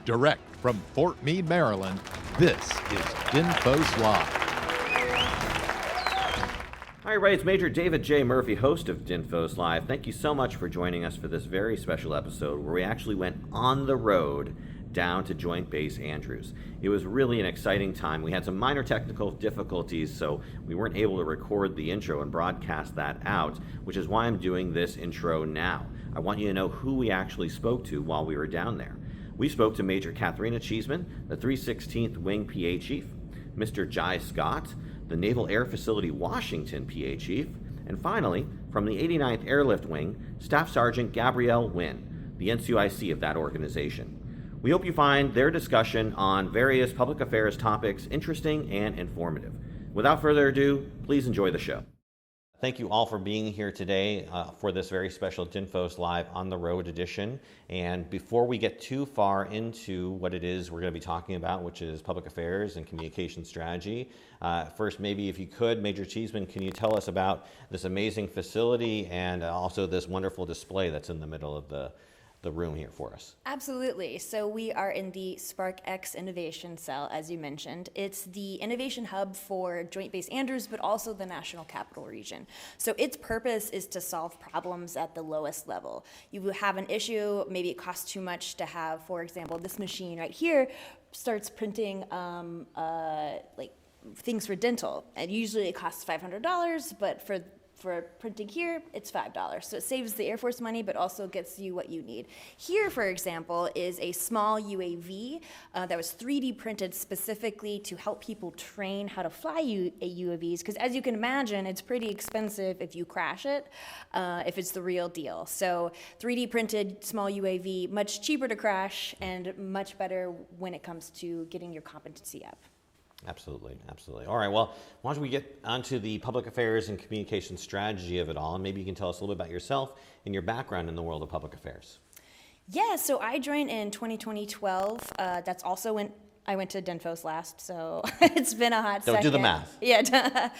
Direct from Fort Meade, Maryland, this is DINFOS Live. Hi, everybody. It's Major David J. Murphy, host of DINFOS Live. Thank you so much for joining us for this very special episode where we actually went on the road down to Joint Base Andrews. It was really an exciting time. We had some minor technical difficulties, so we weren't able to record the intro and broadcast that out, which is why I'm doing this intro now. I want you to know who we actually spoke to while we were down there. We spoke to Major Katrina Cheesman, the 316th Wing PA Chief, Mr. Jhi Scott, the Naval Air Facility Washington PA Chief, and finally, from the 89th Airlift Wing, Staff Sergeant Gabrielle Wynn, the NCOIC of that organization. We hope you find their discussion on various public affairs topics interesting and informative. Without further ado, please enjoy the show. Thank you all for being here today for this very special DINFOS Live on the Road edition. And before we get too far into what it is we're going to be talking about, which is public affairs and communication strategy, first, maybe if you could, Major Cheesman, can you tell us about this amazing facility and also this wonderful display that's in the middle of the room here for us? Absolutely. So we are in the SparkX Innovation Cell, as you mentioned. It's the innovation hub for Joint Base Andrews, but also the National Capital Region. So its purpose is to solve problems at the lowest level. You have an issue, maybe it costs too much to have, for example, this machine right here starts printing like things for dental. And usually it costs $500, but for printing here, it's $5. So it saves the Air Force money, but also gets you what you need. Here, for example, is a small UAV that was 3D printed specifically to help people train how to fly UAVs, because as you can imagine, it's pretty expensive if you crash it, if it's the real deal. So 3D printed small UAV, much cheaper to crash and much better when it comes to getting your competency up. Absolutely, absolutely. All right, well, why don't we get onto the public affairs and communication strategy of it all, and maybe you can tell us a little bit about yourself and your background in the world of public affairs. Yeah, so I joined in 2012. That's also when I went to DINFOS last, so it's been a hot second. Don't do the math. Yeah.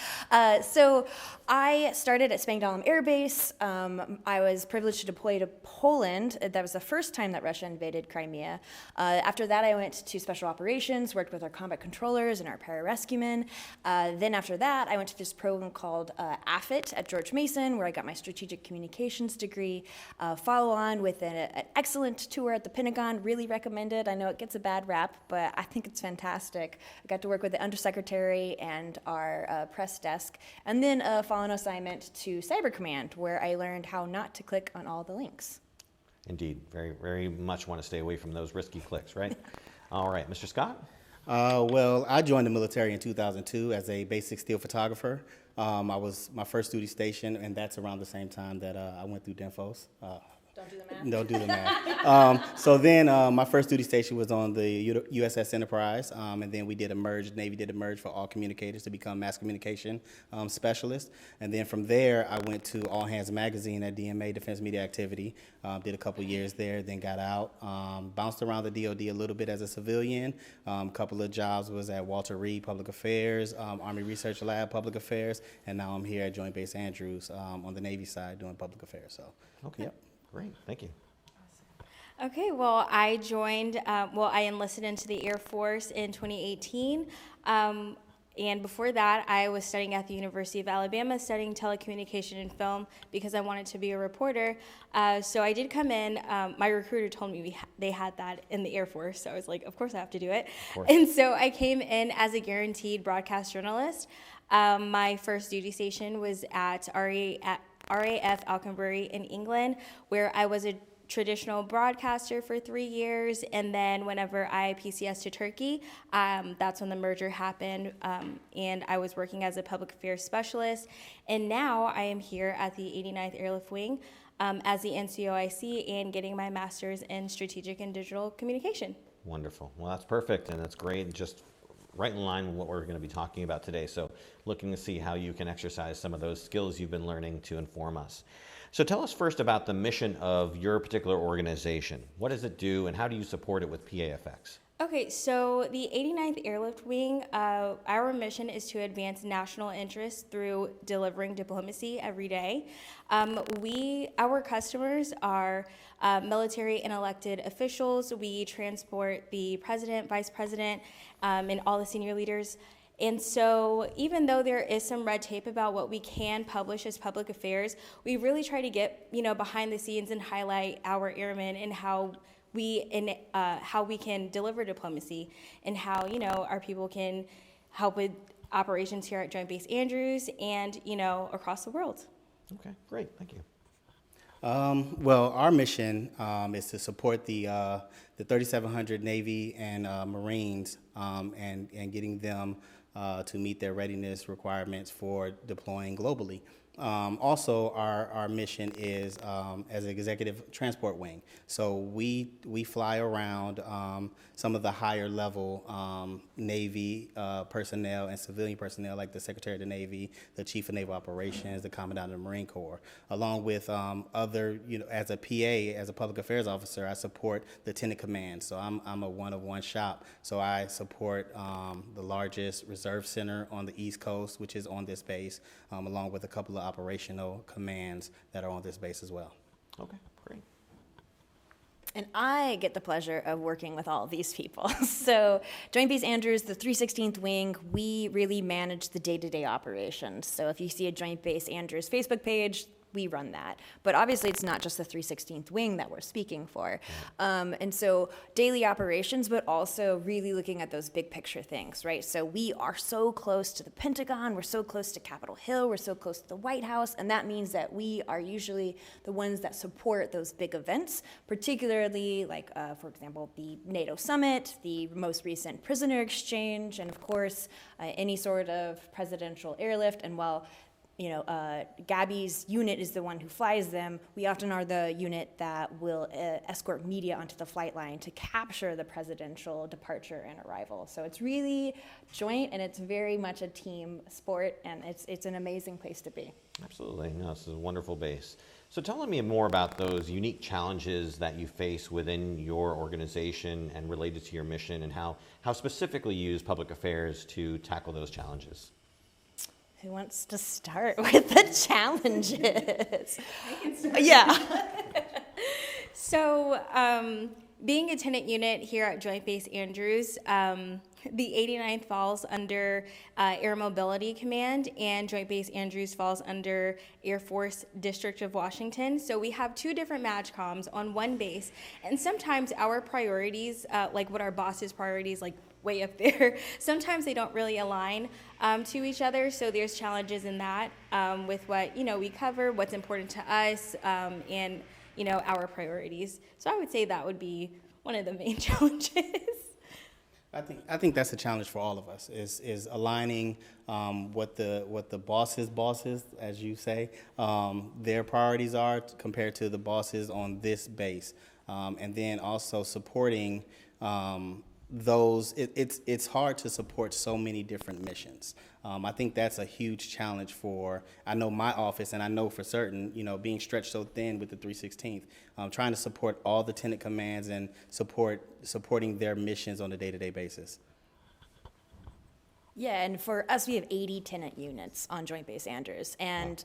So I started at Spangdahlem Air Base. I was privileged to deploy to Poland. That was the first time that Russia invaded Crimea. After that, I went to Special Operations, worked with our combat controllers and our pararescuemen. Then after that, I went to this program called AFIT at George Mason, where I got my strategic communications degree. Follow on with an excellent tour at the Pentagon, really recommend it. I know it gets a bad rap, but I think it's fantastic. I got to work with the undersecretary and our press desk, and then a follow-on assignment to Cyber Command, where I learned how not to click on all the links. Indeed, very, very much want to stay away from those risky clicks, right? All right, Mr. Scott? Well, I joined the military in 2002 as a basic still photographer. I was my first duty station, and that's around the same time that I went through DINFOS. Don't do the math. Don't do the math. So then my first duty station was on the USS Enterprise, and then we did a merge. Navy did a merge for all communicators to become mass communication specialists. And then from there, I went to All Hands Magazine at DMA, Defense Media Activity. Did a couple years there, then got out. Bounced around the DOD a little bit as a civilian. A couple of jobs was at Walter Reed Public Affairs, Army Research Lab Public Affairs, and now I'm here at Joint Base Andrews on the Navy side doing public affairs. So, okay. Yep. Great, thank you. Okay, well, I joined, I enlisted into the Air Force in 2018. And before that, I was studying at the University of Alabama, studying telecommunication and film because I wanted to be a reporter. So I did come in. My recruiter told me they had that in the Air Force, so I was like, of course I have to do it. And so I came in as a guaranteed broadcast journalist. My first duty station was at RAF Alconbury in England, where I was a traditional broadcaster for 3 years, and then whenever I PCS to Turkey, that's when the merger happened, and I was working as a public affairs specialist, and now I am here at the 89th Airlift Wing as the NCOIC and getting my master's in strategic and digital communication. Wonderful. Well, that's perfect, and that's great, just right in line with what we're going to be talking about today. So looking to see how you can exercise some of those skills you've been learning to inform us. So tell us first about the mission of your particular organization. What does it do and how do you support it with PAFX? Okay, so the 89th Airlift Wing, our mission is to advance national interests through delivering diplomacy every day. Our customers are military and elected officials. We transport the president, vice president, and all the senior leaders. And so even though there is some red tape about what we can publish as public affairs, we really try to get, behind the scenes and highlight our airmen and how we can deliver diplomacy and how, our people can help with operations here at Joint Base Andrews and, across the world. Okay, great, thank you. Well, our mission is to support the 3,700 Navy and Marines and getting them to meet their readiness requirements for deploying globally. Also, our mission is as an executive transport wing. So we fly around some of the higher level Navy personnel and civilian personnel, like the Secretary of the Navy, the Chief of Naval Operations, the Commandant of the Marine Corps, along with other, as a PA, as a public affairs officer, I support the Tenant Command. So I'm a one-of-one shop. So I support the largest reserve center on the East Coast, which is on this base, along with a couple of operational commands that are on this base as well. Okay, great. And I get the pleasure of working with all of these people. So Joint Base Andrews, the 316th Wing, we really manage the day-to-day operations. So if you see a Joint Base Andrews Facebook page, we run that. But obviously it's not just the 316th Wing that we're speaking for. And so daily operations, but also really looking at those big picture things, right? So we are so close to the Pentagon, we're so close to Capitol Hill, we're so close to the White House, and that means that we are usually the ones that support those big events, particularly like, for example, the NATO summit, the most recent prisoner exchange, and of course, any sort of presidential airlift. And while Gabby's unit is the one who flies them, we often are the unit that will escort media onto the flight line to capture the presidential departure and arrival. So it's really joint, and it's very much a team sport, and it's an amazing place to be. Absolutely. No, this is a wonderful base. So tell me more about those unique challenges that you face within your organization and related to your mission, and how specifically you use public affairs to tackle those challenges. Who wants to start with the challenges? I can start. Yeah. So, being a tenant unit here at Joint Base Andrews, the 89th falls under Air Mobility Command, and Joint Base Andrews falls under Air Force District of Washington. So we have two different MAJCOMs on one base, and sometimes our priorities, like what our boss's priorities, like way up there, sometimes they don't really align to each other. So there's challenges in that with what we cover, what's important to us, and our priorities. So I would say that would be one of the main challenges. I think that's a challenge for all of us, is aligning what the bosses, as you say, their priorities are compared to the bosses on this base, and then also supporting those. It's hard to support so many different missions. I think that's a huge challenge for, I know my office, and I know for certain, being stretched so thin with the 316th, trying to support all the tenant commands and supporting their missions on a day-to-day basis. Yeah, and for us, we have 80 tenant units on Joint Base Andrews. And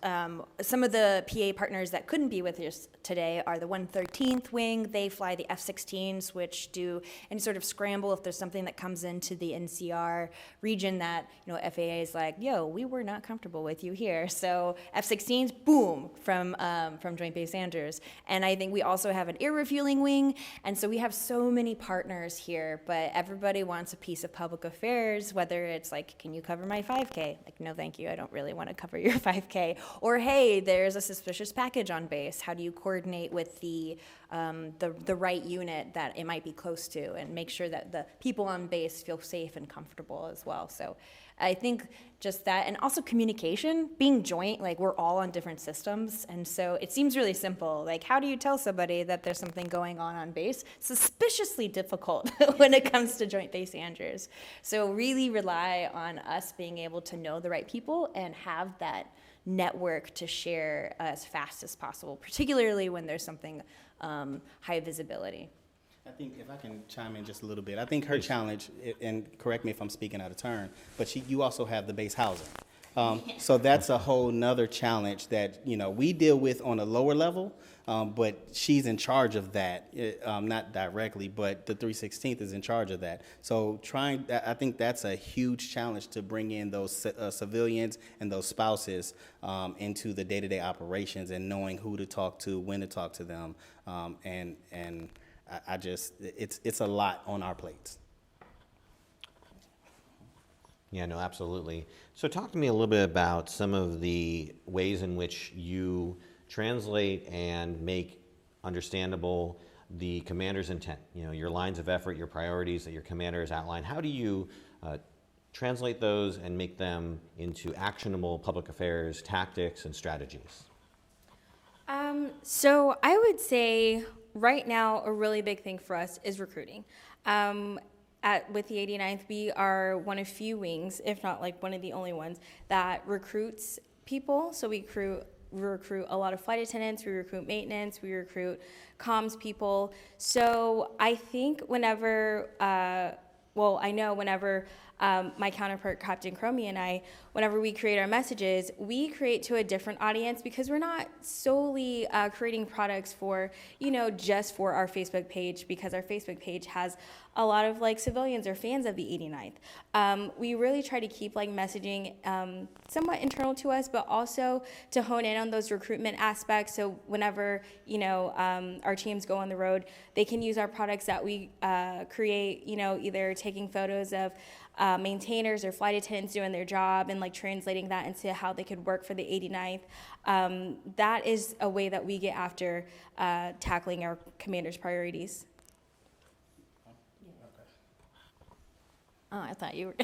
some of the PA partners that couldn't be with us today are the 113th Wing. They fly the F-16s, which do any sort of scramble if there's something that comes into the NCR region that, FAA is like, yo, we were not comfortable with you here. So F-16s, boom, from Joint Base Andrews. And I think we also have an air refueling wing. And so we have so many partners here, but everybody wants a piece of public affairs, whether it's like, can you cover my 5K? Like, no, thank you. I don't really want to cover your 5K. Or, hey, there's a suspicious package on base. How do you coordinate with the right unit that it might be close to and make sure that the people on base feel safe and comfortable as well? So I think just that, and also communication, being joint, like we're all on different systems, and so it seems really simple. Like, how do you tell somebody that there's something going on base? Suspiciously difficult when it comes to Joint Base Andrews. So really rely on us being able to know the right people and have that network to share as fast as possible, particularly when there's something high visibility. I think if I can chime in just a little bit, I think her challenge, and correct me if I'm speaking out of turn, but you also have the base housing. So that's a whole nother challenge that, we deal with on a lower level, but she's in charge of that, not directly, but the 316th is in charge of that. So I think that's a huge challenge to bring in those civilians and those spouses into the day-to-day operations and knowing who to talk to, when to talk to them, and it's a lot on our plates. Yeah, no, absolutely. So talk to me a little bit about some of the ways in which you translate and make understandable the commander's intent, your lines of effort, your priorities that your commander has outlined. How do you translate those and make them into actionable public affairs tactics and strategies? So I would say right now a really big thing for us is recruiting. With the 89th, we are one of few wings, if not like one of the only ones, that recruits people. So we recruit a lot of flight attendants, we recruit maintenance, we recruit comms people. So I think whenever my counterpart, Captain Cromie, and I, whenever we create our messages, we create to a different audience because we're not solely creating products for, just for our Facebook page, because our Facebook page has a lot of civilians or fans of the 89th. We really try to keep messaging somewhat internal to us, but also to hone in on those recruitment aspects. So whenever, our teams go on the road, they can use our products that we create, either taking photos of maintainers or flight attendants doing their job and translating that into how they could work for the 89th. That is a way that we get after tackling our commander's priorities. Oh, I thought you were.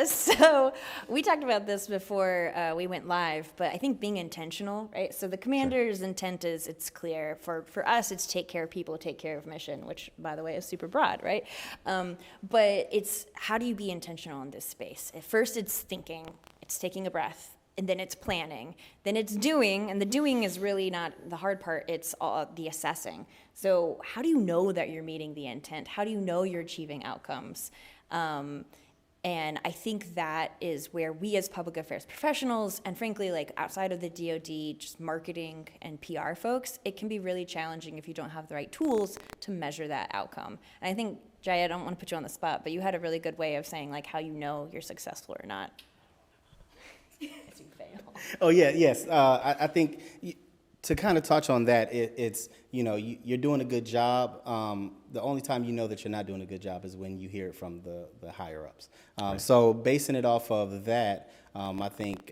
So we talked about this before we went live, but I think being intentional, right? So the commander's intent is, it's clear. For us, it's take care of people, take care of mission, which, by the way, is super broad, right? But it's how do you be intentional in this space? At first, it's thinking, it's taking a breath, and then it's planning, then it's doing, and the doing is really not the hard part, it's all the assessing. So how do you know that you're meeting the intent? How do you know you're achieving outcomes? And I think that is where we as public affairs professionals, and frankly, outside of the DoD, just marketing and PR folks, it can be really challenging if you don't have the right tools to measure that outcome. And I think, Jhi, I don't want to put you on the spot, but you had a really good way of saying how you know you're successful or not. As you fail. Oh, yeah, yes. I think to kind of touch on that, it's, you're doing a good job. The only time you know that you're not doing a good job is when you hear it from the higher-ups. Right. So basing it off of that, I think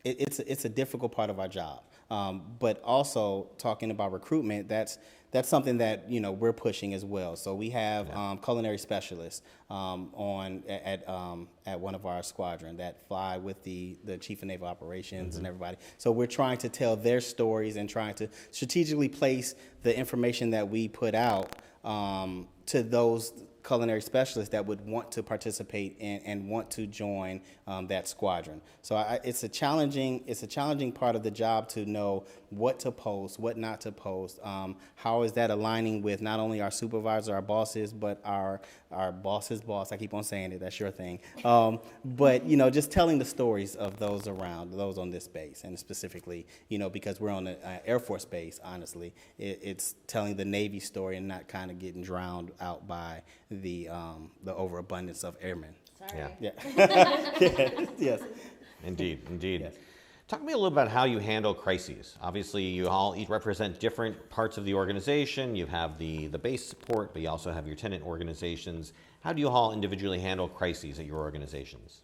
it's a difficult part of our job. But also talking about recruitment, that's something that we're pushing as well. So we have culinary specialists at one of our squadron that fly with the Chief of Naval Operations and everybody. So we're trying to tell their stories and trying to strategically place the information that we put out to those culinary specialists that would want to participate in and want to join that squadron. So it's a challenging part of the job to know what to post, what not to post. How is that aligning with not only our supervisor, our bosses, but our boss's boss? I keep on saying it. That's your thing. But just telling the stories of those around, those on this base, and specifically, because we're on an Air Force base. Honestly, it's telling the Navy story and not kind of getting drowned out by the overabundance of airmen. Sorry. Yeah. Yes. Indeed. Yes. Talk to me a little about how you handle crises. Obviously, you all each represent different parts of the organization. You have the base support, but you also have your tenant organizations. How do you all individually handle crises at your organizations?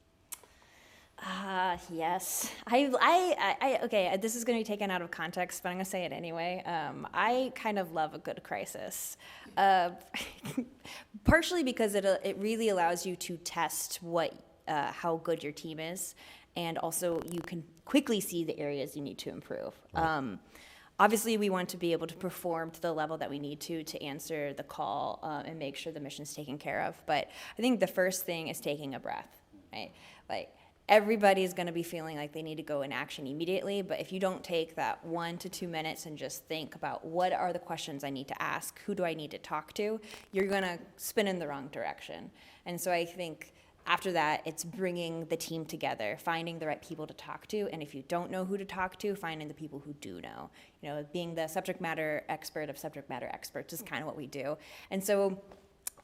Yes. Okay, this is going to be taken out of context, but I'm going to say it anyway. I kind of love a good crisis. Partially because it really allows you to test how good your team is, and also you can quickly see the areas you need to improve. Right. Obviously, we want to be able to perform to the level that we need to answer the call and make sure the mission's taken care of. But I think the first thing is taking a breath, right? everybody's going to be feeling like they need to go in action immediately. But if you don't take that 1 to 2 minutes and just think about what are the questions I need to ask, who do I need to talk to, you're going to spin in the wrong direction. And so I think after that, it's bringing the team together, finding the right people to talk to, and if you don't know who to talk to, finding the people who do know. You know, being the subject matter expert of subject matter experts is kind of what we do. And so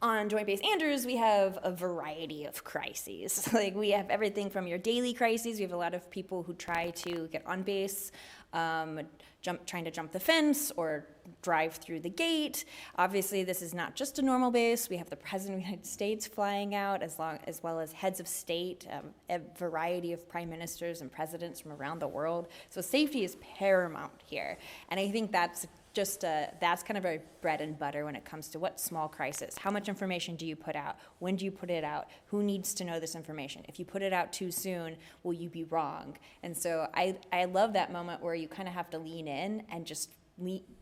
on Joint Base Andrews, we have a variety of crises. Like, we have everything from your daily crises. We have a lot of people who try to get on base, trying to jump the fence or drive through the gate. Obviously, this is not just a normal base. We have the President of the United States flying out, as well as heads of state, a variety of prime ministers and presidents from around the world. So safety is paramount here. And I think that's that's kind of our bread and butter when it comes to what small crisis. How much information do you put out? When do you put it out? Who needs to know this information? If you put it out too soon, will you be wrong? And so I love that moment where you kind of have to lean in and just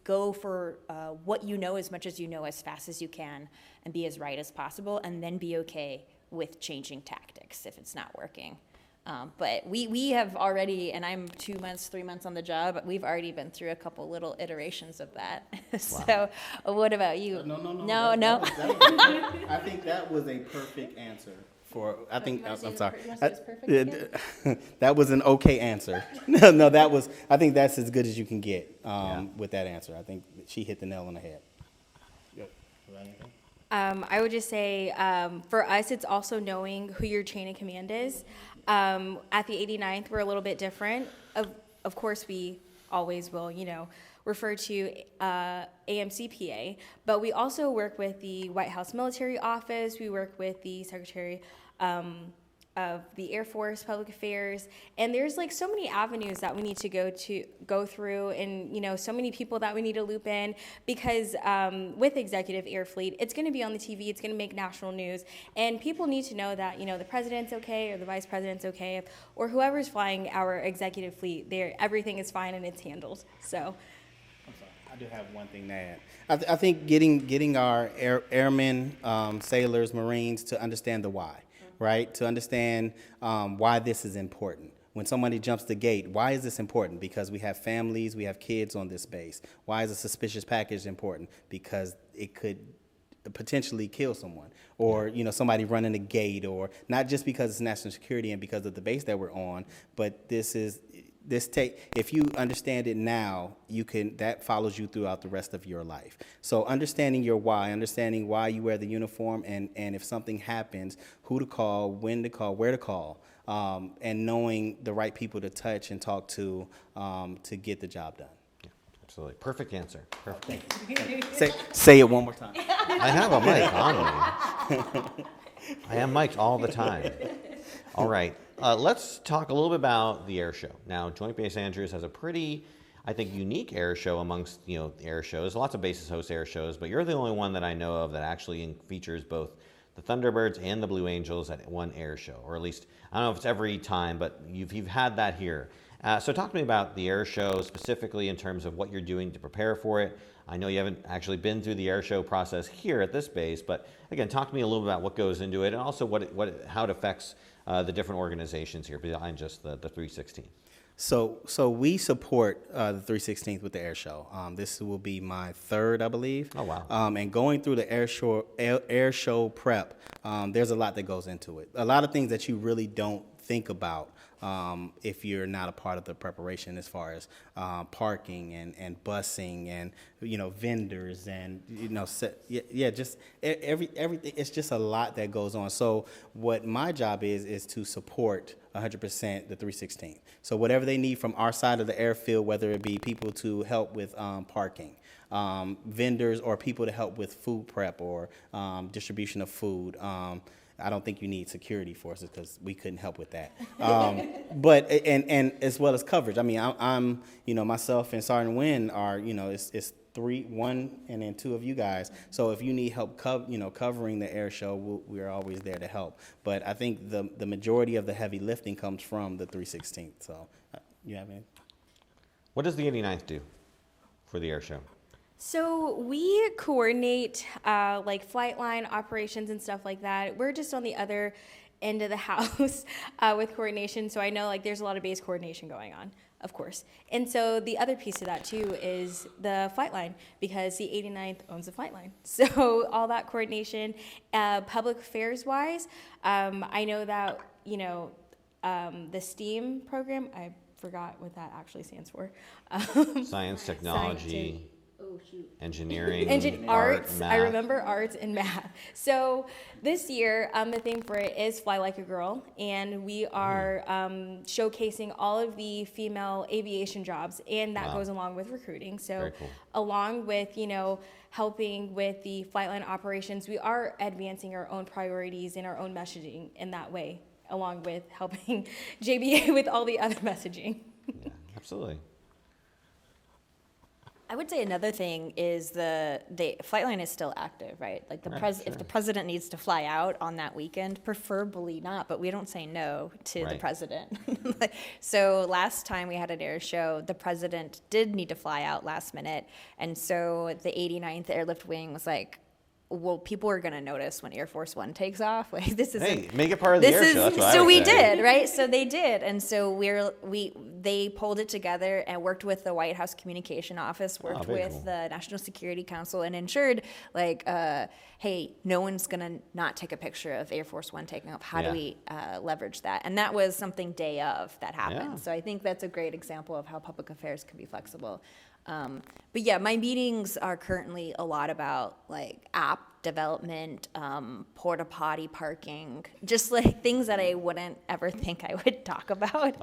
go for what you know as much as you know as fast as you can and be as right as possible, and then be okay with changing tactics if it's not working. But we have already, and I'm 2 months, 3 months on the job, but we've already been through a couple little iterations of that. So what about you? No. I think that was a perfect answer. I'm sorry. That was an okay answer. No, that was. I think that's as good as you can get with that answer. I think she hit the nail on the head. I would just say, for us, it's also knowing who your chain of command is. At the 89th, we're a little bit different. Of course, we always will, refer to AMCPA, but we also work with the White House Military Office. We work with the Secretary of the Air Force, Public Affairs, and there's like so many avenues that we need to go through, and so many people that we need to loop in, because with Executive Air Fleet, it's going to be on the TV, it's going to make national news, and people need to know that the president's okay, or the vice president's okay, or whoever's flying our executive fleet, everything is fine and it's handled. So. I'm sorry, I do have one thing to add. I think getting our airmen, sailors, Marines to understand the why. Right? To understand why this is important. When somebody jumps the gate, why is this important? Because we have families, we have kids on this base. Why is a suspicious package important? Because it could potentially kill someone, or somebody running a gate, or not just because it's national security and because of the base that we're on, but if you understand it now, that follows you throughout the rest of your life. So understanding your why, understanding why you wear the uniform, and if something happens, who to call, when to call, where to call, and knowing the right people to touch and talk to get the job done. Yeah, absolutely. Perfect answer. Perfect. Say it one more time. I have a mic on me. I am mic'd all the time. All right. Let's talk a little bit about the air show. Now, Joint Base Andrews has a pretty, I think, unique air show amongst air shows. Lots of bases host air shows, but you're the only one that I know of that actually features both the Thunderbirds and the Blue Angels at one air show, or at least I don't know if it's every time, but you've had that here. So talk to me about the air show specifically in terms of what you're doing to prepare for it. I know you haven't actually been through the air show process here at this base, but again, talk to me a little bit about what goes into it, and also how it affects the different organizations here behind just the 316. So we support the 316th with the air show. This will be my third, I believe. Oh, wow. And going through the air show prep, there's a lot that goes into it. A lot of things that you really don't think about if you're not a part of the preparation, as far as parking and busing and vendors and just everything. It's just a lot that goes on. So what my job is to support 100% the 316th. So whatever they need from our side of the airfield, whether it be people to help with parking, vendors, or people to help with food prep or distribution of food. I don't think you need security forces because we couldn't help with that. But and as well as coverage. I mean, I'm myself and Sergeant Wynn are it's one and then two of you guys. So if you need help covering the air show, we're always there to help. But I think the majority of the heavy lifting comes from the 316th. So you have any? What does the 89th do for the air show? So we coordinate like flight line operations and stuff like that. We're just on the other into the house with coordination. So I know like there's a lot of base coordination going on, of course. And so the other piece of that too is the flight line, because the 89th owns the flight line. So all that coordination, public affairs wise, I know that, the STEAM program, I forgot what that actually stands for. Science, technology, engineering, Arts. math. I remember arts and math. So this year, the theme for it is Fly Like a Girl, and we are showcasing all of the female aviation jobs, and that goes along with recruiting. So Very cool. along with, helping with the flight line operations, we are advancing our own priorities and our own messaging in that way, along with helping JBA with all the other messaging. Yeah, absolutely. I would say another thing is the flight line is still active, right? Like if the president needs to fly out on that weekend, preferably not, but we don't say no to the president. So last time we had an air show, the president did need to fly out last minute, and so the 89th Airlift Wing was like, well, people are going to notice when Air Force One takes off. Like this is Make it part of the air show. That's what I so would we say. did, right? So they did, and so they pulled it together and worked with the White House Communication Office, worked very with cool. the National Security Council, and ensured like, hey, no one's going to not take a picture of Air Force One taking off. How do we leverage that? And that was something day of that happened. Yeah. So I think that's a great example of how public affairs can be flexible. But yeah, my meetings are currently a lot about like app development, porta potty parking, just like things that I wouldn't ever think I would talk about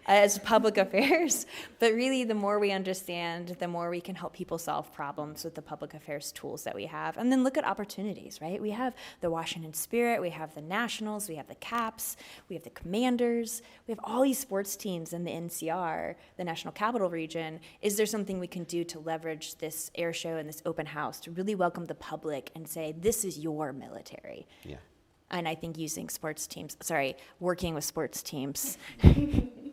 as public affairs. But really, the more we understand, the more we can help people solve problems with the public affairs tools that we have. And then look at opportunities, right? We have the Washington Spirit, we have the Nationals, we have the Caps, we have the Commanders, we have all these sports teams in the NCR, the National Capital Region. Is there something we can do to leverage this air show and this open house to really welcome the public and say, this is your military? Yeah. And I think working with sports teams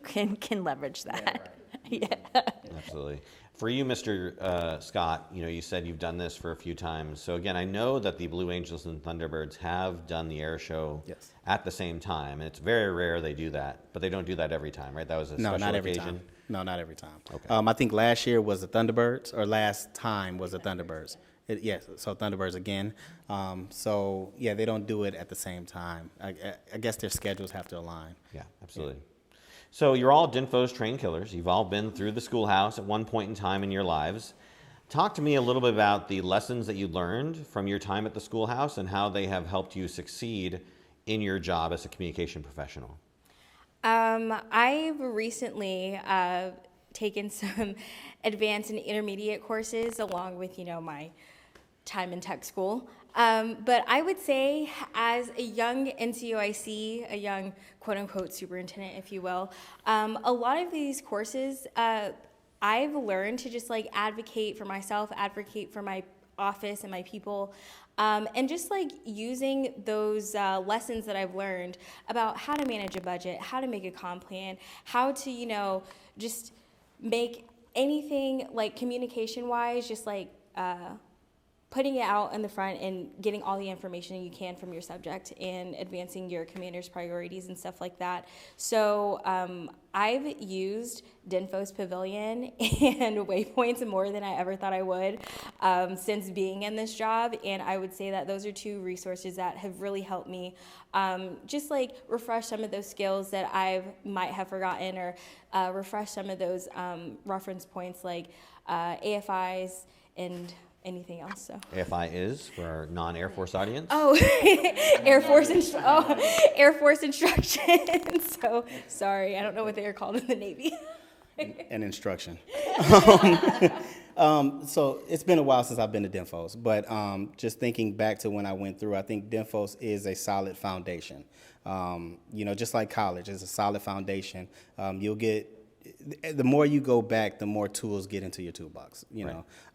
can leverage that. Absolutely. For you, Mr. Scott, you said you've done this for a few times. So again, I know that the Blue Angels and Thunderbirds have done the air show at the same time, and it's very rare they do that, but they don't do that every time, right? That was a special not every occasion. time. No, not every time. Okay. I think last year was the Thunderbirds, or last time was the Thunderbirds. Yes, so Thunderbirds again. So yeah, they don't do it at the same time. I guess their schedules have to align. Yeah, absolutely. So you're all DINFOS trained killers. You've all been through the schoolhouse at one point in time in your lives. Talk to me a little bit about the lessons that you learned from your time at the schoolhouse and how they have helped you succeed in your job as a communication professional. I've recently taken some advanced and intermediate courses along with, my time in tech school. But I would say as a young NCOIC, a young quote-unquote superintendent, if you will, a lot of these courses, I've learned to just like advocate for myself, advocate for my office and my people, and just like using those lessons that I've learned about how to manage a budget, how to make a comp plan, how to, just make anything like communication-wise, just like putting it out in the front and getting all the information you can from your subject and advancing your commander's priorities and stuff like that. So I've used DINFOS Pavilion and Waypoints more than I ever thought I would since being in this job. And I would say that those are two resources that have really helped me just like refresh some of those skills that I might have forgotten, or refresh some of those reference points like AFIs and anything else. So AFI is for our non-Air Force audience. Oh, Air Force instruction. So sorry, I don't know what they are called in the Navy. An instruction. So it's been a while since I've been to DINFOS, but just thinking back to when I went through, I think DINFOS is a solid foundation. Just like college, it's a solid foundation. You'll get, the more you go back, the more tools get into your toolbox,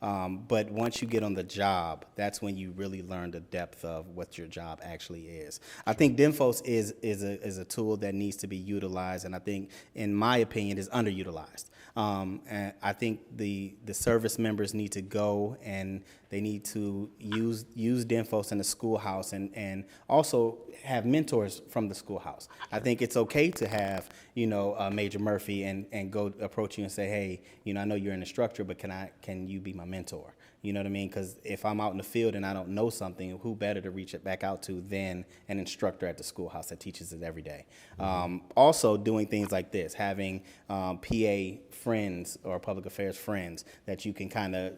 but once you get on the job, that's when you really learn the depth of what your job actually is. I think DINFOS is a tool that needs to be utilized, and I think, in my opinion, is underutilized. And I think the service members need to go and They need to use DINFOS in the schoolhouse and also have mentors from the schoolhouse. I think it's okay to have, Major Murphy and go approach you and say, hey, I know you're an instructor, but can you be my mentor? You know what I mean? Because if I'm out in the field and I don't know something, who better to reach it back out to than an instructor at the schoolhouse that teaches it every day? Also doing things like this, having PA friends or public affairs friends that you can kind of,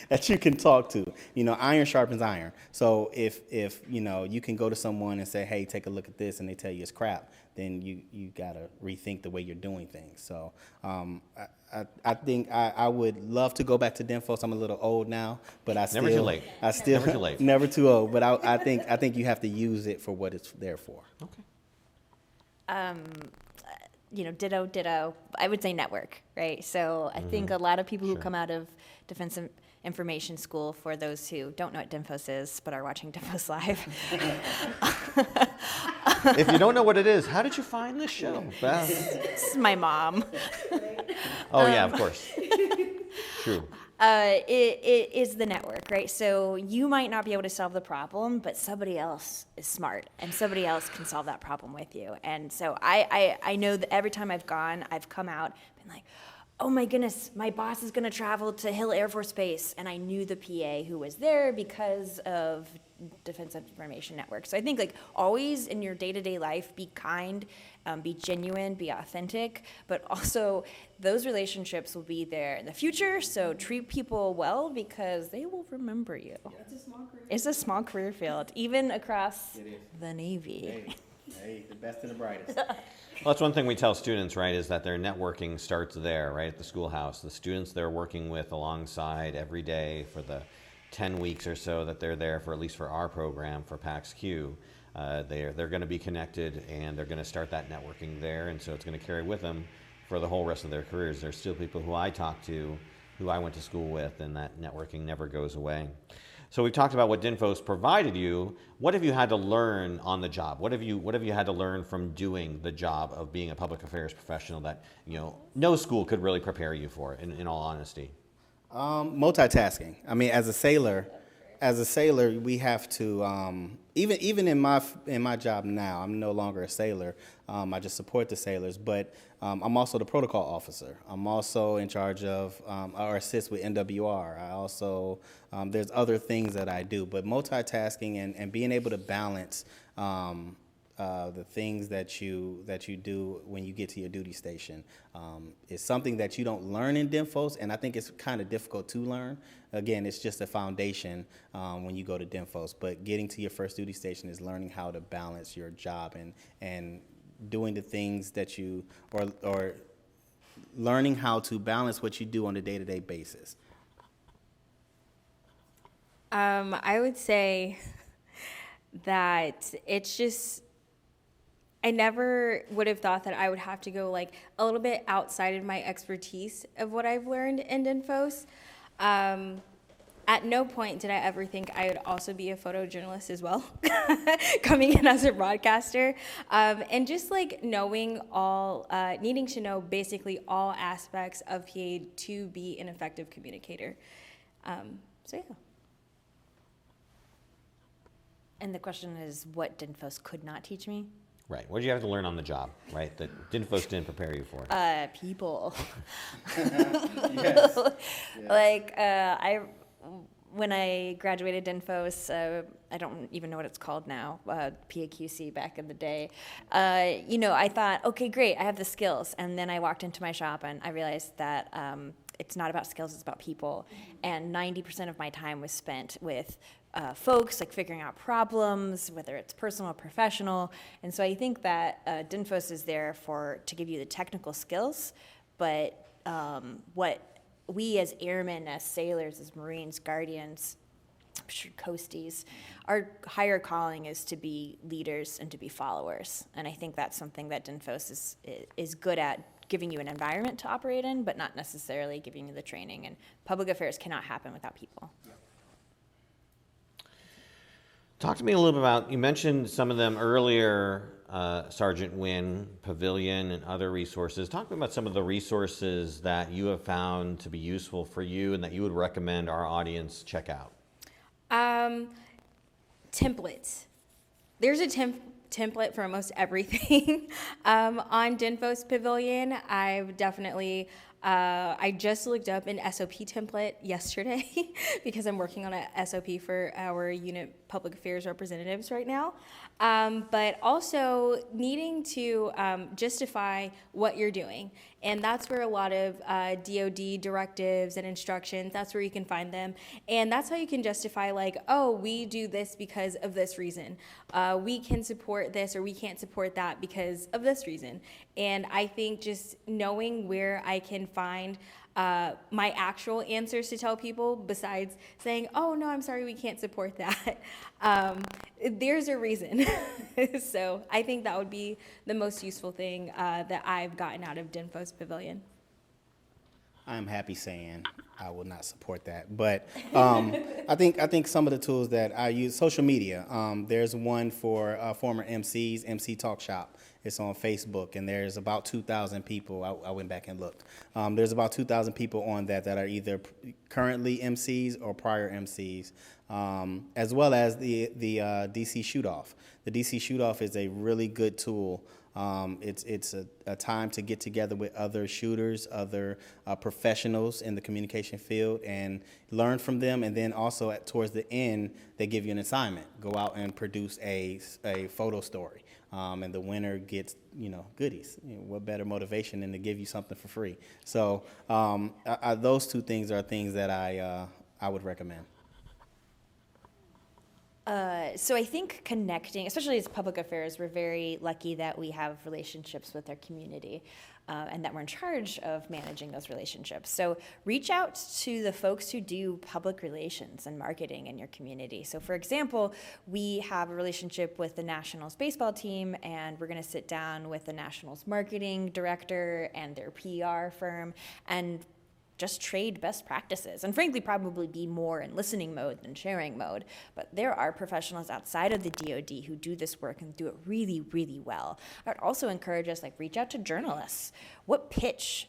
that you can talk to. Iron sharpens iron. So if you can go to someone and say, hey, take a look at this, and they tell you it's crap, then you got to rethink the way you're doing things. So I think I would love to go back to DINFOS. I'm a little old now, but I still Never too late. Never too late. Never too old. But I think you have to use it for what it's there for. Okay. Ditto. I would say network, right? So I think a lot of people who come out of Defense Information School, for those who don't know what DINFOS is but are watching DINFOS Live. If you don't know what it is, how did you find this show? This is my mom. Oh, yeah, of course. True. It is the network, right? So you might not be able to solve the problem, but somebody else is smart, and somebody else can solve that problem with you. And so I know that every time I've come out, been like, oh my goodness, my boss is going to travel to Hill Air Force Base, and I knew the PA who was there because of Defense Information Network. So I think always in your day-to-day life, be kind, be genuine, be authentic, but also those relationships will be there in the future. So treat people well because they will remember you. Yeah. It's a small career field, even across the Navy. Hey, the best and the brightest. Well, that's one thing we tell students, right, is that their networking starts there, right, at the schoolhouse. The students they're working with alongside every day for the 10 weeks or so that they're there for, at least for our program, for PAX-Q, they're going to be connected, and they're going to start that networking there, and so it's going to carry with them for the whole rest of their careers. There's still people who I talk to, who I went to school with, and that networking never goes away. So we've talked about what DINFOS provided you. What have you had to learn on the job? What have you had to learn from doing the job of being a public affairs professional that no school could really prepare you for, in all honesty? Multitasking. I mean, as a sailor, we have to even in my job now. I'm no longer a sailor. I just support the sailors, but I'm also the protocol officer. I'm also in charge of or assist with NWR. I also there's other things that I do, but multitasking and being able to balance the things that you do when you get to your duty station is something that you don't learn in DINFOS, and I think it's kind of difficult to learn. Again, it's just a foundation when you go to DINFOS, but getting to your first duty station is learning how to balance your job and doing the things that you, or learning how to balance what you do on a day-to-day basis. I would say that it's just, I never would have thought that I would have to go a little bit outside of my expertise of what I've learned in DINFOS. At no point did I ever think I would also be a photojournalist as well, coming in as a broadcaster. And just knowing needing to know basically all aspects of PA to be an effective communicator. So yeah. And the question is, what DINFOS could not teach me? Right. What did you have to learn on the job, right, that DINFOS didn't prepare you for? People. Yes. When I graduated DINFOS, I don't even know what it's called now, PAQC back in the day. I thought, okay, great, I have the skills. And then I walked into my shop and I realized that it's not about skills, it's about people. And 90% of my time was spent with folks, figuring out problems, whether it's personal or professional. And so I think that DINFOS is there to give you the technical skills, but what we as airmen, as sailors, as Marines, guardians, I'm sure coasties, our higher calling is to be leaders and to be followers. And I think that's something that DINFOS is good at, giving you an environment to operate in, but not necessarily giving you the training. And public affairs cannot happen without people. Talk to me a little bit about, you mentioned some of them earlier, Sergeant Wynn Pavilion and other resources. Talk about some of the resources that you have found to be useful for you and that you would recommend our audience check out. Templates. There's a template for almost everything. On DINFOS Pavilion, I've definitely, I just looked up an SOP template yesterday because I'm working on a SOP for our unit public affairs representatives right now. But also needing to justify what you're doing. And that's where a lot of DoD directives and instructions, that's where you can find them. And that's how you can justify like, oh, we do this because of this reason. We can support this or we can't support that because of this reason. And I think just knowing where I can find my actual answers to tell people besides saying, oh, no, I'm sorry, we can't support that. There's a reason. So I think that would be the most useful thing that I've gotten out of DINFOS Pavilion. I'm happy saying I will not support that, but I think some of the tools that I use, social media. There's one for former MCs, MC Talk Shop. It's on Facebook, and there's about 2,000 people. I went back and looked. There's about 2,000 people on that are either currently MCs or prior MCs, as well as the DC Shoot-Off. The DC Shoot-Off is a really good tool. It's a time to get together with other shooters, other professionals in the communication field, and learn from them. And then also towards the end, they give you an assignment. Go out and produce a photo story. And the winner gets, goodies. What better motivation than to give you something for free? So those two things are things that I would recommend. So I think connecting, especially as public affairs, we're very lucky that we have relationships with our community and that we're in charge of managing those relationships. So reach out to the folks who do public relations and marketing in your community. So for example, we have a relationship with the Nationals baseball team, and we're going to sit down with the Nationals marketing director and their PR firm and just trade best practices, and frankly probably be more in listening mode than sharing mode. But there are professionals outside of the DoD who do this work and do it really, really well. I would also encourage us, reach out to journalists. What pitch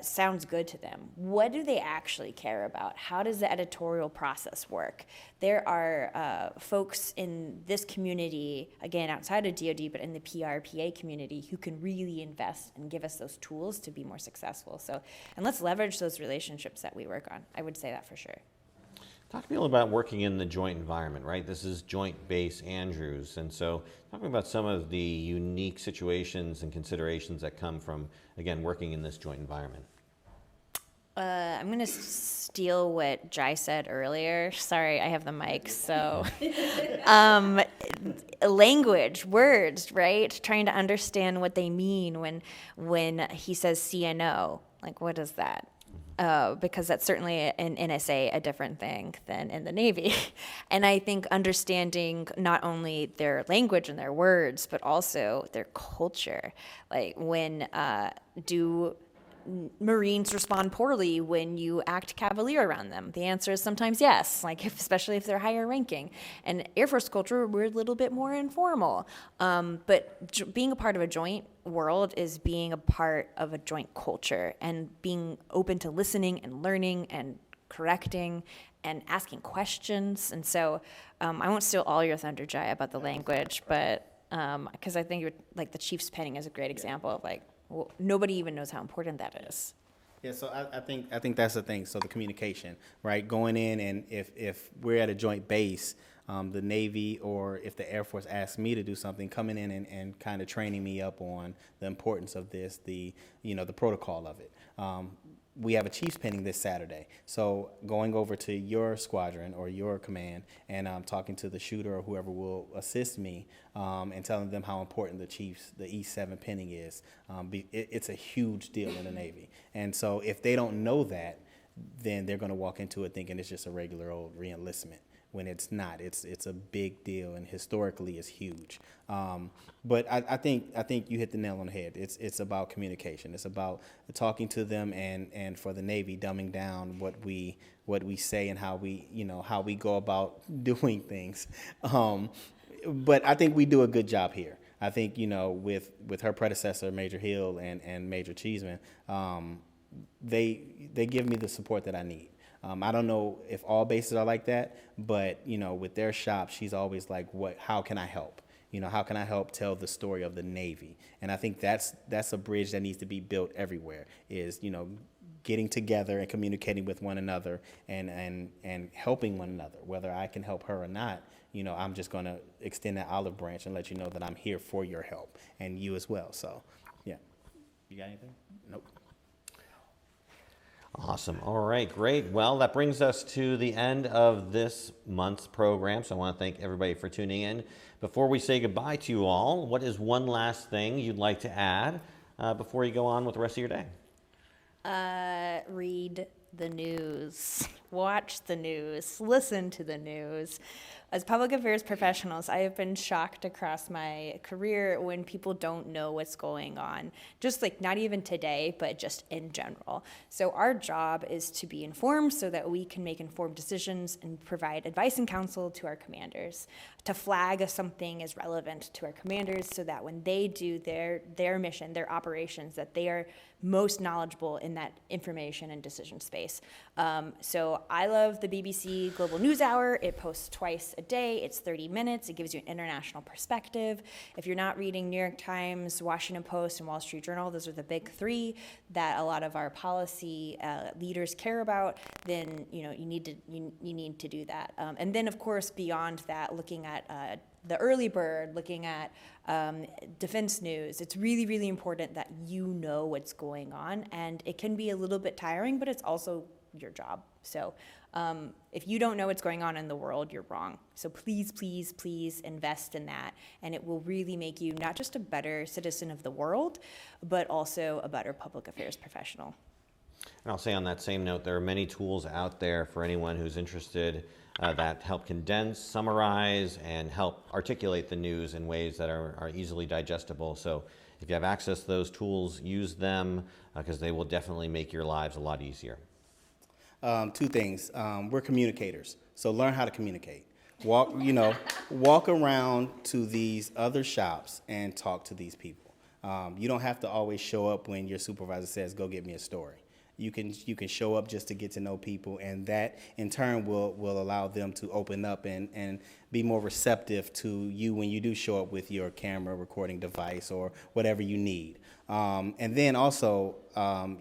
sounds good to them? What do they actually care about? How does the editorial process work? There are folks in this community, again, outside of DoD, but in the PA community, who can really invest and give us those tools to be more successful. So, and let's leverage those relationships that we work on. I would say that for sure. Talk to me a little about working in the joint environment, right? This is Joint Base Andrews, and so talking about some of the unique situations and considerations that come from, again, working in this joint environment. I'm going to steal what Jhi said earlier. Sorry, I have the mic, so. Language, words, right? Trying to understand what they mean when he says CNO. What is that? Because that's certainly in NSA a different thing than in the Navy. And I think understanding not only their language and their words, but also their culture. When do Marines respond poorly when you act cavalier around them? The answer is sometimes yes, especially if they're higher ranking. And Air Force culture, we're a little bit more informal. But being a part of a joint world is being a part of a joint culture and being open to listening and learning and correcting and asking questions. And so I won't steal all your thunder, Jhi, about the language, but because I think the Chiefs penning is a great example of well, nobody even knows how important that is. Yeah, so I think that's the thing. So the communication, right? Going in, and if we're at a joint base, the Navy or if the Air Force asks me to do something, coming in and kind of training me up on the importance of this, the protocol of it. We have a Chiefs penning this Saturday. So going over to your squadron or your command and talking to the shooter or whoever will assist me and telling them how important the E7 penning is. It's a huge deal in the Navy. And so if they don't know that, then they're going to walk into it thinking it's just a regular old re-enlistment, when it's not. It's a big deal, and historically it's huge. But I think you hit the nail on the head. It's about communication. It's about talking to them, and for the Navy, dumbing down what we say and how we go about doing things. But I think we do a good job here. I think, with her predecessor, Major Hill and Major Cheesman, they give me the support that I need. I don't know if all bases are like that, but, with their shop, she's always like, how can I help? How can I help tell the story of the Navy? And I think that's a bridge that needs to be built everywhere, is, getting together and communicating with one another and helping one another. Whether I can help her or not, I'm just going to extend that olive branch and let you know that I'm here for your help, and you as well. So, yeah. You got anything? Nope. Awesome. All right, great. Well, that brings us to the end of this month's program, so I want to thank everybody for tuning in. Before we say goodbye to you all, what is one last thing you'd like to add before you go on with the rest of your day? Read the news, watch the news, listen to the news. As public affairs professionals, I have been shocked across my career when people don't know what's going on. Just like not even today, but just in general. So our job is to be informed so that we can make informed decisions and provide advice and counsel to our commanders, to flag if something is relevant to our commanders so that when they do their mission, their operations, that they are most knowledgeable in that information and decision space. So I love the BBC Global News Hour. It posts twice a day. It's 30 minutes. It gives you an international perspective. If you're not reading New York Times, Washington Post, and Wall Street Journal, those are the big three that a lot of our policy leaders care about, then you need to do that. And then of course beyond that, looking at the early bird, looking at defense news. It's really, really important that you know what's going on, and it can be a little bit tiring, but it's also your job. So if you don't know what's going on in the world, you're wrong. So please, please, please invest in that, and it will really make you not just a better citizen of the world, but also a better public affairs professional. And I'll say on that same note, there are many tools out there for anyone who's interested that help condense, summarize, and help articulate the news in ways that are easily digestible. So if you have access to those tools, use them because they will definitely make your lives a lot easier. Two things. We're communicators, so learn how to communicate. Walk around to these other shops and talk to these people. You don't have to always show up when your supervisor says, "Go get me a story." You can show up just to get to know people, and that in turn will allow them to open up and be more receptive to you when you do show up with your camera recording device or whatever you need. And then also,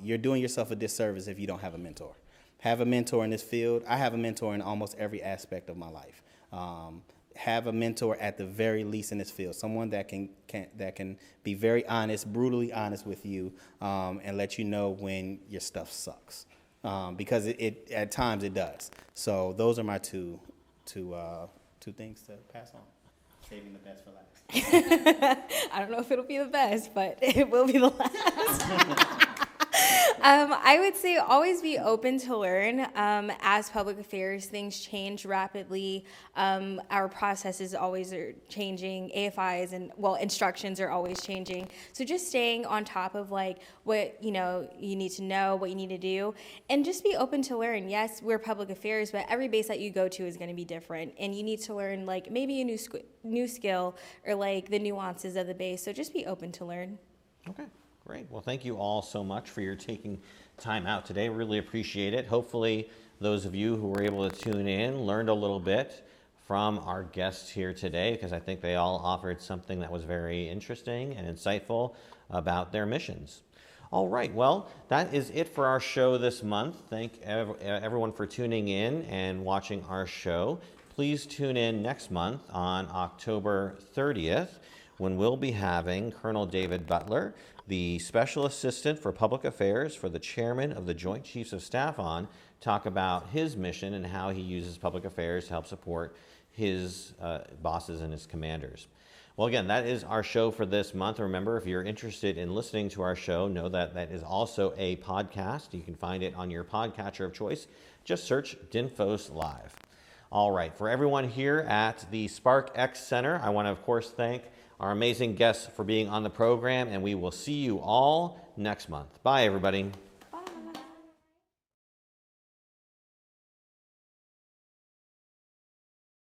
you're doing yourself a disservice if you don't have a mentor. Have a mentor in this field. I have a mentor in almost every aspect of my life. Have a mentor at the very least in this field, someone that can be very honest, brutally honest with you, and let you know when your stuff sucks, because it at times it does. So those are my two things to pass on. Saving the best for last. I don't know if it'll be the best, but it will be the last. I would say always be open to learn. As public affairs, things change rapidly. Our processes always are changing. AFIs and instructions are always changing. So just staying on top of like what you need to know, what you need to do, and just be open to learn. Yes, we're public affairs, but every base that you go to is going to be different, and you need to learn like maybe a new skill or like the nuances of the base. So just be open to learn. Okay. Great. Well, thank you all so much for your taking time out today. Really appreciate it. Hopefully, those of you who were able to tune in learned a little bit from our guests here today, because I think they all offered something that was very interesting and insightful about their missions. All right. Well, that is it for our show this month. Thank everyone for tuning in and watching our show. Please tune in next month on October 30th, when we'll be having Colonel David Butler, the Special Assistant for Public Affairs for the Chairman of the Joint Chiefs of Staff, on talk about his mission and how he uses public affairs to help support his bosses and his commanders. Well, again, that is our show for this month. Remember, if you're interested in listening to our show, know that that is also a podcast. You can find it on your podcatcher of choice. Just search DINFOS Live. All right, for everyone here at the SparkX Center, I want to, of course, thank our amazing guests for being on the program, and we will see you all next month. Bye, everybody.